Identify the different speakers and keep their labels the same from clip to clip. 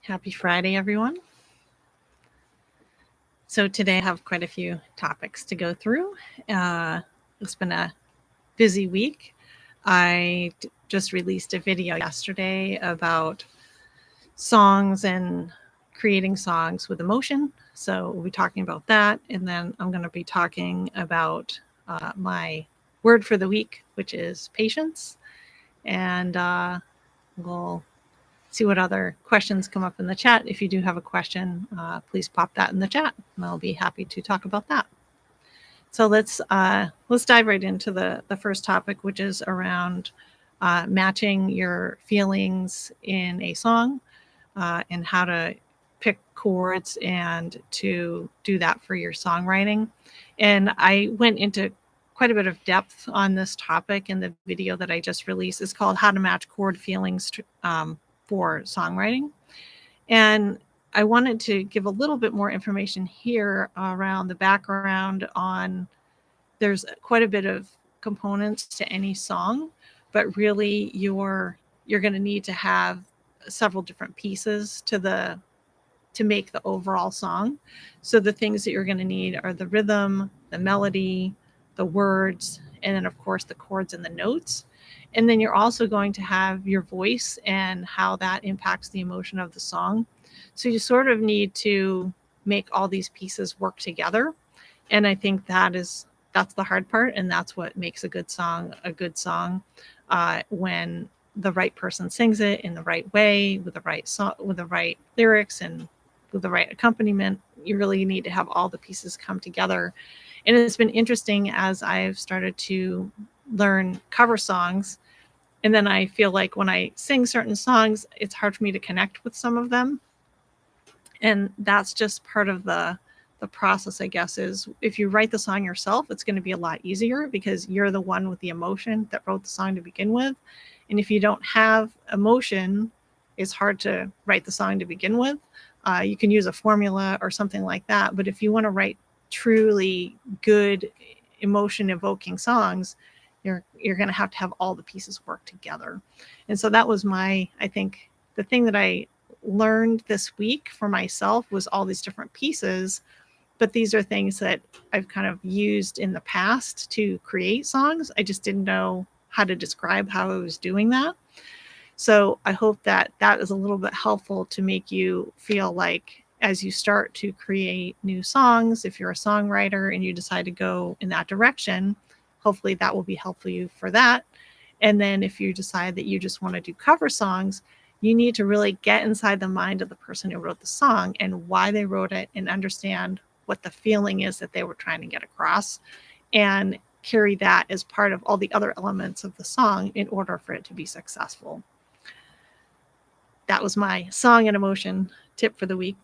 Speaker 1: Happy Friday, everyone. So today I have quite a few topics to go through. It's been a busy week. I just released a video yesterday about songs and creating songs with emotion. So we'll be talking about that. And then I'm going to be talking about my word for the week, which is patience. And we'll see what other questions come up in the chat. If you do have a question, please pop that in the chat, and I'll be happy to talk about that. So let's dive right into the first topic, which is around matching your feelings in a song and how to pick chords and to do that for your songwriting. And I went into quite a bit of depth on this topic in the video that I just released. It's called How to Match Chord Feelings for Songwriting. And I wanted to give a little bit more information here around the background on there's quite a bit of components to any song, but really you're going to need to have several different pieces to make the overall song. So the things that you're going to need are the rhythm, the melody, the words, and then of course the chords and the notes. And then you're also going to have your voice and how that impacts the emotion of the song. So you sort of need to make all these pieces work together. And I think that's the hard part, and that's what makes a good song when the right person sings it in the right way, with the right song, with the right lyrics, and with the right accompaniment. You really need to have all the pieces come together. And it's been interesting as I've started to learn cover songs, and then I feel like when I sing certain songs, it's hard for me to connect with some of them. And that's just part of the process, I guess, is if you write the song yourself, it's going to be a lot easier because you're the one with the emotion that wrote the song to begin with. And if you don't have emotion, it's hard to write the song to begin with. You can use a formula or something like that. But if you want to write truly good emotion evoking songs, you're going to have all the pieces work together. And so that was I think the thing that I learned this week for myself was all these different pieces. But these are things that I've kind of used in the past to create songs. I just didn't know how to describe how I was doing that. So I hope that is a little bit helpful to make you feel like as you start to create new songs, if you're a songwriter and you decide to go in that direction, hopefully that will be helpful you for that. And then if you decide that you just want to do cover songs, you need to really get inside the mind of the person who wrote the song and why they wrote it and understand what the feeling is that they were trying to get across, and carry that as part of all the other elements of the song in order for it to be successful. That was my song and emotion tip for the week.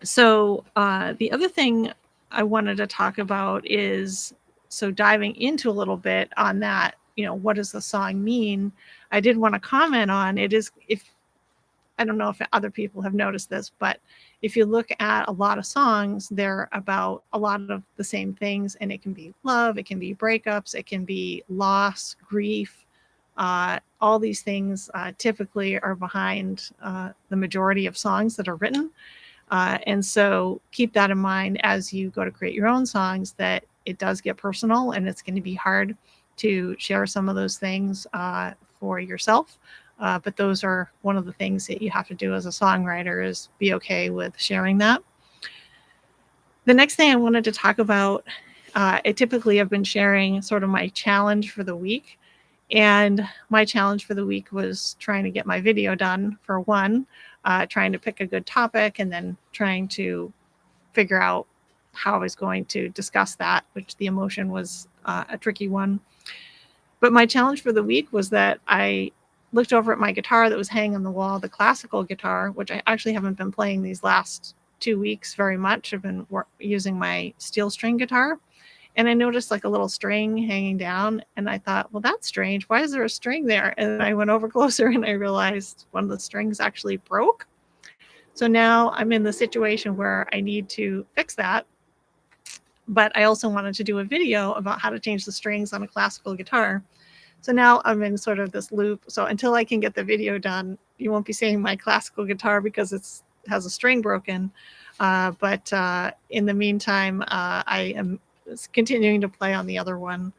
Speaker 1: So the other thing I wanted to talk about is, so diving into a little bit on that, what does the song mean? I did want to comment on it is, I don't know if other people have noticed this, but if you look at a lot of songs, they're about a lot of the same things, and it can be love, it can be breakups, it can be loss, grief. All these things typically are behind the majority of songs that are written. And so keep that in mind as you go to create your own songs, that it does get personal and it's going to be hard to share some of those things for yourself. But those are one of the things that you have to do as a songwriter, is be okay with sharing that. The next thing I wanted to talk about, I typically have been sharing sort of my challenge for the week. And my challenge for the week was trying to get my video done, for one, trying to pick a good topic, and then trying to figure out how I was going to discuss that, which the emotion was a tricky one. But my challenge for the week was that I looked over at my guitar that was hanging on the wall, the classical guitar, which I actually haven't been playing these last 2 weeks very much. I've been using my steel string guitar, and I noticed like a little string hanging down, and I thought, well, that's strange. Why is there a string there? And I went over closer and I realized one of the strings actually broke. So now I'm in the situation where I need to fix that. But I also wanted to do a video about how to change the strings on a classical guitar. So now I'm in sort of this loop. So until I can get the video done, you won't be seeing my classical guitar because it has a string broken. But in the meantime, I am continuing to play on the other one.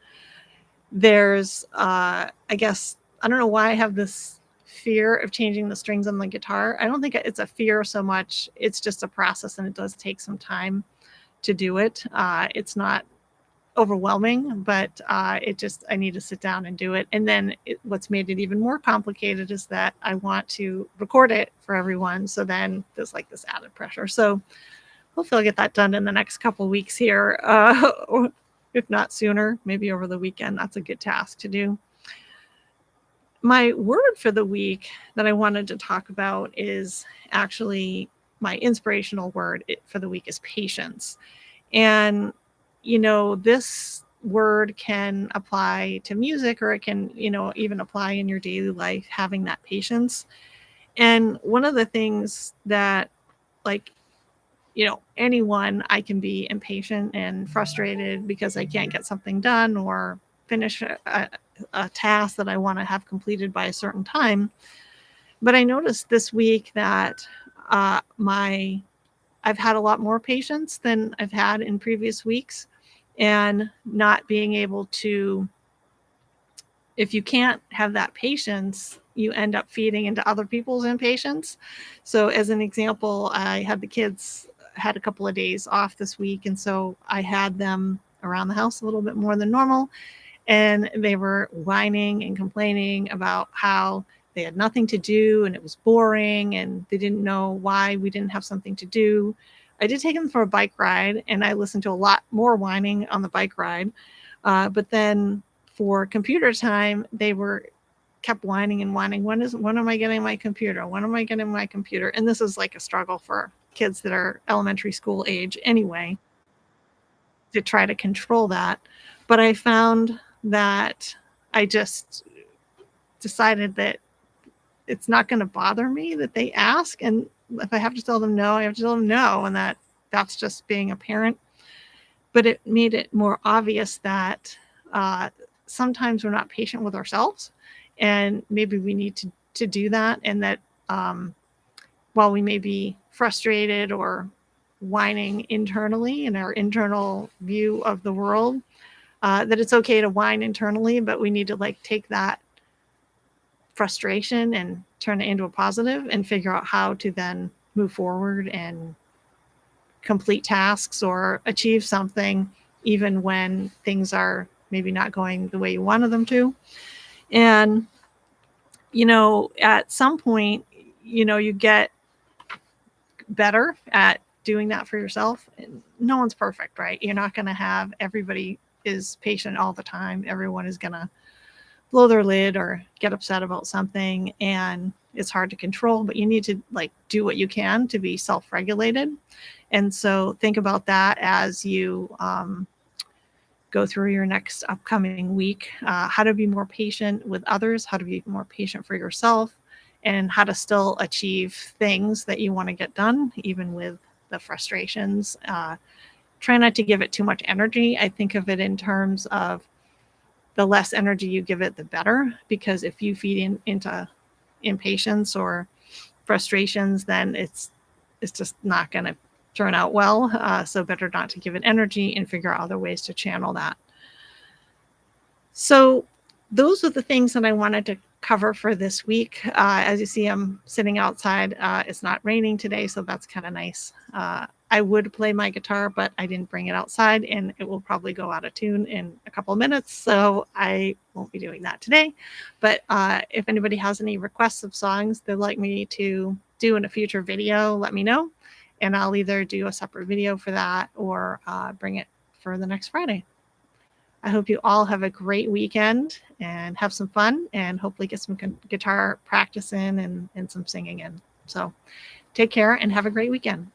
Speaker 1: There's, I guess, I don't know why I have this fear of changing the strings on the guitar. I don't think it's a fear so much. It's just a process, and it does take some time to do it. It's not overwhelming, but I need to sit down and do it. And then what's made it even more complicated is that I want to record it for everyone. So then there's like this added pressure. So hopefully I'll get that done in the next couple weeks here. If not sooner, maybe over the weekend. That's a good task to do. My word for the week that I wanted to talk about is actually my inspirational word for the week is patience. And, this word can apply to music, or it can, even apply in your daily life, having that patience. And one of the things that, like, anyone, I can be impatient and frustrated because I can't get something done or finish a task that I want to have completed by a certain time. But I noticed this week that I've had a lot more patience than I've had in previous weeks, and not being able to, if you can't have that patience, you end up feeding into other people's impatience. So as an example, I had the kids had a couple of days off this week, and so I had them around the house a little bit more than normal, and they were whining and complaining about how they had nothing to do and it was boring and they didn't know why we didn't have something to do. I did take them for a bike ride, and I listened to a lot more whining on the bike ride. But then for computer time, they kept whining and whining. When am I getting my computer? When am I getting my computer? And this is like a struggle for kids that are elementary school age anyway, to try to control that. But I found that I just decided that it's not going to bother me that they ask. And if I have to tell them no, I have to tell them no. And that's just being a parent. But it made it more obvious that sometimes we're not patient with ourselves, and maybe we need to do that. And that while we may be frustrated or whining internally in our internal view of the world, that it's okay to whine internally, but we need to take that frustration and turn it into a positive and figure out how to then move forward and complete tasks or achieve something, even when things are maybe not going the way you wanted them to. And, at some point, you get better at doing that for yourself. And no one's perfect, right? You're not going to have everybody is patient all the time. Everyone is going to blow their lid or get upset about something, and it's hard to control, but you need to do what you can to be self-regulated. And so think about that as you go through your next upcoming week, how to be more patient with others, how to be more patient for yourself, and how to still achieve things that you want to get done, even with the frustrations. Try not to give it too much energy. I think of it in terms of the less energy you give it, the better, because if you feed into impatience or frustrations, then it's just not going to turn out well. So better not to give it energy and figure out other ways to channel that. So those are the things that I wanted to cover for this week. As you see, I'm sitting outside. It's not raining today, so that's kind of nice. I would play my guitar, but I didn't bring it outside, and it will probably go out of tune in a couple of minutes, so I won't be doing that today. But if anybody has any requests of songs they'd like me to do in a future video, let me know, and I'll either do a separate video for that or bring it for the next Friday. I hope you all have a great weekend and have some fun, and hopefully get some guitar practice in and some singing in. So take care and have a great weekend.